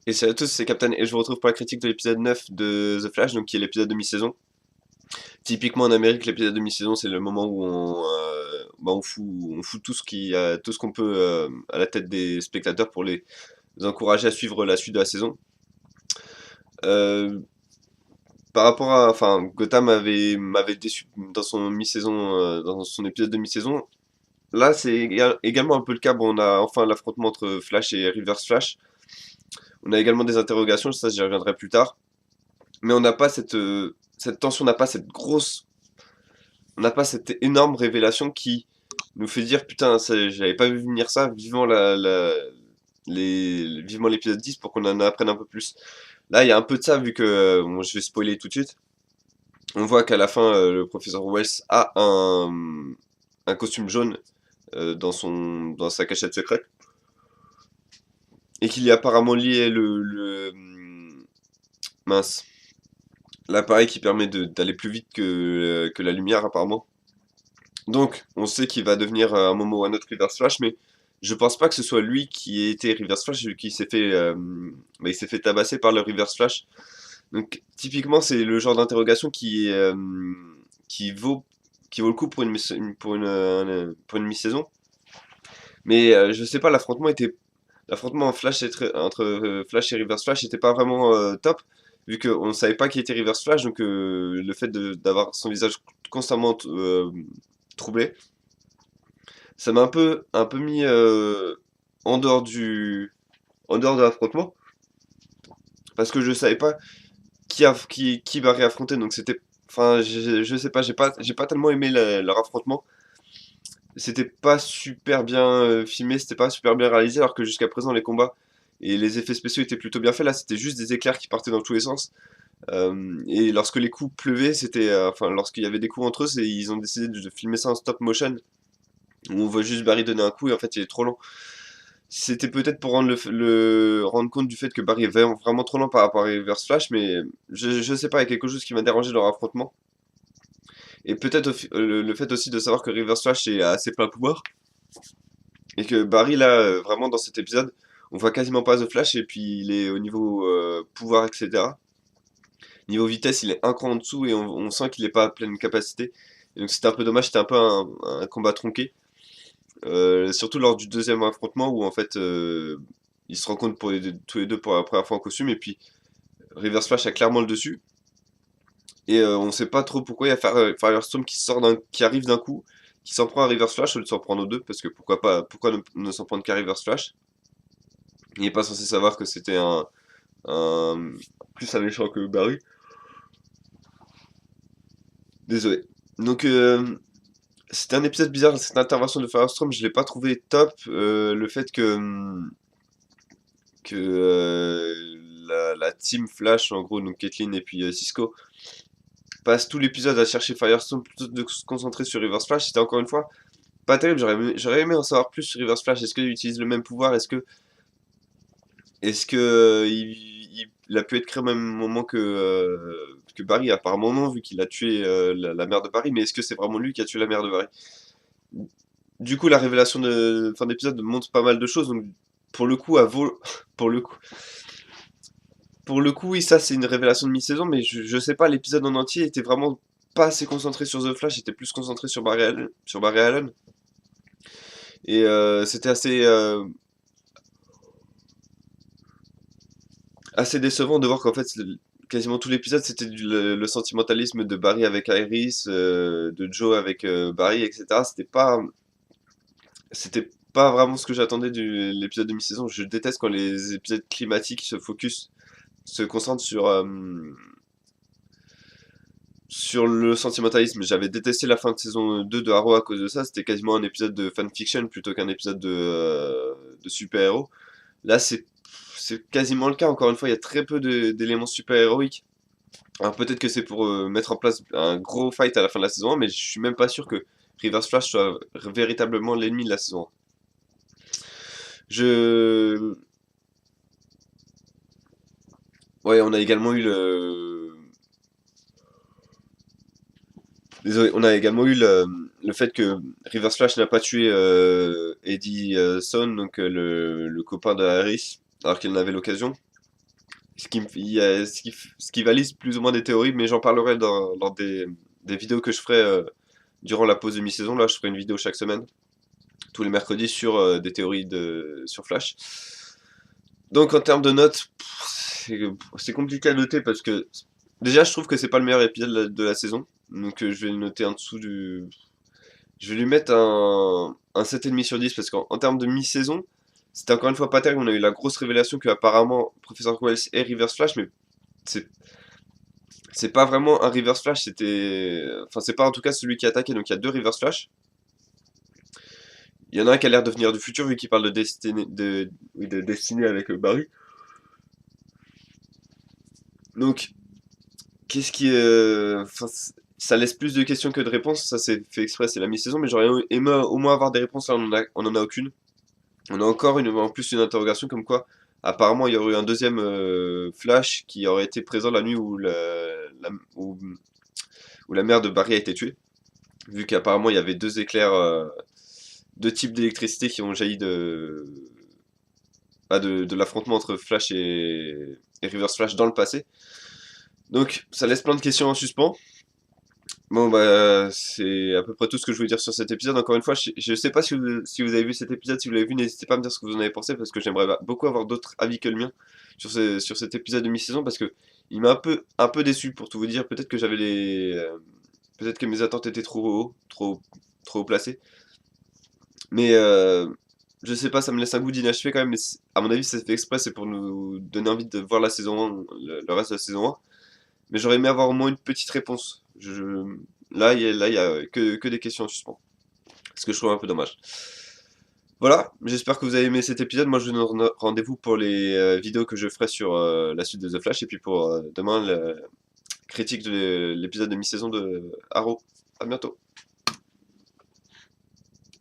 Et salut à tous, c'est Captain et je vous retrouve pour la critique de l'épisode 9 de The Flash, donc qui est l'épisode de mi-saison. Typiquement en Amérique, l'épisode de mi-saison, c'est le moment où on fout tout ce qu'on peut à la tête des spectateurs pour les encourager à suivre la suite de la saison. Euh, Par rapport à, enfin, Gotham m'avait déçu dans son mi-saison, dans son épisode de mi-saison. Là, c'est également un peu le cas. Bon, on a enfin l'affrontement entre Flash et Reverse Flash. On a également des interrogations, ça j'y reviendrai plus tard. Mais on n'a pas cette tension, on n'a pas cette énorme révélation qui nous fait dire putain, j'avais pas vu venir ça, vivement l'épisode 10 pour qu'on en apprenne un peu plus. Là, il y a un peu de ça vu que, bon, je vais spoiler tout de suite. On voit qu'à la fin, le professeur Wells a un costume jaune dans sa cachette secrète et qu'il y a apparemment lié mince, l'appareil qui permet d'aller plus vite que la lumière apparemment. Donc, on sait qu'il va devenir à un moment ou un autre Reverse Flash, mais je pense pas que ce soit lui qui ait été Reverse Flash, vu qu'il il s'est fait tabasser par le Reverse Flash. Donc, typiquement, c'est le genre d'interrogation qui vaut, qui vaut le coup pour pour une mi-saison. Mais je sais pas, l'affrontement entre Flash et Reverse Flash était pas vraiment top, vu qu'on ne savait pas qui était Reverse Flash, donc le fait d'avoir son visage constamment troublé, ça m'a un peu mis en dehors en dehors de l'affrontement, parce que je savais pas qui va réaffronter, donc c'était, enfin, je sais pas, j'ai pas tellement aimé leur affrontement. C'était pas super bien filmé, c'était pas super bien réalisé, alors que jusqu'à présent les combats et les effets spéciaux étaient plutôt bien faits. Là, c'était juste des éclairs qui partaient dans tous les sens. Et lorsque les coups pleuvaient, enfin, lorsqu'il y avait des coups entre eux, ils ont décidé de filmer ça en stop motion, où on voit juste Barry donner un coup et en fait il est trop lent. C'était peut-être pour rendre compte du fait que Barry est vraiment trop lent par rapport à Reverse Flash, mais je sais pas, il y a quelque chose qui m'a dérangé dans leur affrontement. Et peut-être le fait aussi de savoir que Reverse Flash est à assez plein pouvoir, et que Barry, là, vraiment dans cet épisode, on voit quasiment pas The Flash, et puis il est au niveau pouvoir, etc. Niveau vitesse, il est un cran en dessous, et on sent qu'il est pas à pleine capacité. Et donc c'était un peu dommage, c'était un peu un combat tronqué. Surtout lors du deuxième affrontement, où en fait, ils se rencontrent tous les deux pour la première fois en costume, et puis Reverse Flash a clairement le dessus. Et on sait pas trop pourquoi il y a Firestorm qui arrive d'un coup, qui s'en prend à Reverse Flash au lieu de s'en prendre aux deux, parce que pourquoi pas, pourquoi ne s'en prendre qu'à Reverse Flash? Il est pas censé savoir que c'était un plus un méchant que Barry. Désolé. Donc c'était un épisode bizarre, cette intervention de Firestorm, je l'ai pas trouvé top. Le fait que la team Flash, en gros, donc Caitlyn et puis Cisco, passe tout l'épisode à chercher Firestorm plutôt que de se concentrer sur Reverse Flash, c'était encore une fois pas terrible. J'aurais aimé en savoir plus sur Reverse Flash. Est-ce qu'il utilise le même pouvoir? Est-ce que il a pu être créé au même moment que Barry? Apparemment non, vu qu'il a tué la mère de Barry. Mais est-ce que c'est vraiment lui qui a tué la mère de Barry? Du coup, la révélation de fin d'épisode montre pas mal de choses. Donc, pour le coup, pour le coup, pour le coup, oui, ça c'est une révélation de mi-saison. Mais je sais pas, l'épisode en entier était vraiment pas assez concentré sur The Flash. Était plus concentré sur Barry Allen. Et c'était assez décevant de voir qu'en fait, quasiment tout l'épisode, c'était le sentimentalisme de Barry avec Iris, de Joe avec Barry, etc. C'était pas vraiment ce que j'attendais de l'épisode de mi-saison. Je déteste quand les épisodes climatiques se concentrent sur le sentimentalisme. J'avais détesté la fin de saison 2 de Arrow à cause de ça. C'était quasiment un épisode de fanfiction plutôt qu'un épisode de super-héros. Là, c'est quasiment le cas. Encore une fois, il y a très peu d'éléments super-héroïques. Alors peut-être que c'est pour mettre en place un gros fight à la fin de la saison 1, mais je suis même pas sûr que Reverse Flash soit véritablement l'ennemi de la saison 1. Je... Ouais, on a également eu Désolé, on a également eu le fait que Reverse Flash n'a pas tué Eddie Son, donc le copain de Harris, alors qu'il en avait l'occasion. ce qui valise plus ou moins des théories, mais j'en parlerai lors des vidéos que je ferai durant la pause de mi-saison. Là, je ferai une vidéo chaque semaine, tous les mercredis, sur des théories sur Flash. Donc en termes de notes, c'est compliqué à noter parce que déjà je trouve que c'est pas le meilleur épisode de la saison. Donc je vais le noter en dessous du. Je vais lui mettre un 7,5 sur 10 parce qu'en termes de mi-saison, c'était encore une fois pas terrible. On a eu la grosse révélation que apparemment Professeur Wells est Reverse Flash, mais c'est c'est pas vraiment un Reverse Flash, c'était. Enfin, c'est pas en tout cas celui qui a attaqué, donc il y a deux Reverse Flash. Il y en a un qui a l'air de venir du futur vu qu'il parle de destinée, oui, de destinée avec Barry. Donc, qu'est-ce qui. Enfin, ça laisse plus de questions que de réponses, ça c'est fait exprès, c'est la mi-saison, mais j'aurais aimé au moins avoir des réponses, là on en a aucune. On a encore en plus une interrogation comme quoi, apparemment il y aurait eu un deuxième Flash qui aurait été présent la nuit où la mère de Barry a été tuée, vu qu'apparemment il y avait deux éclairs, deux types d'électricité qui ont jailli de l'affrontement entre Flash et Reverse Flash dans le passé. Donc ça laisse plein de questions en suspens. Bon bah c'est à peu près tout ce que je voulais dire sur cet épisode. Encore une fois, je sais pas si vous avez vu cet épisode, si vous l'avez vu, n'hésitez pas à me dire ce que vous en avez pensé parce que j'aimerais beaucoup avoir d'autres avis que le mien sur cet épisode de mi-saison parce que il m'a un peu déçu pour tout vous dire. Peut-être que mes attentes étaient trop haut, trop haut placées. Mais je sais pas, ça me laisse un goût d'inachevé quand même. Mais à mon avis, c'est fait exprès, c'est pour nous donner envie de voir la saison 1, le reste de la saison 1. Mais j'aurais aimé avoir au moins une petite réponse. Là, il y a que des questions en suspens. Ce que je trouve un peu dommage. Voilà, j'espère que vous avez aimé cet épisode. Moi, je vous donne rendez-vous pour les vidéos que je ferai sur la suite de The Flash. Et puis pour demain, la critique de l'épisode de mi-saison de Arrow. À bientôt.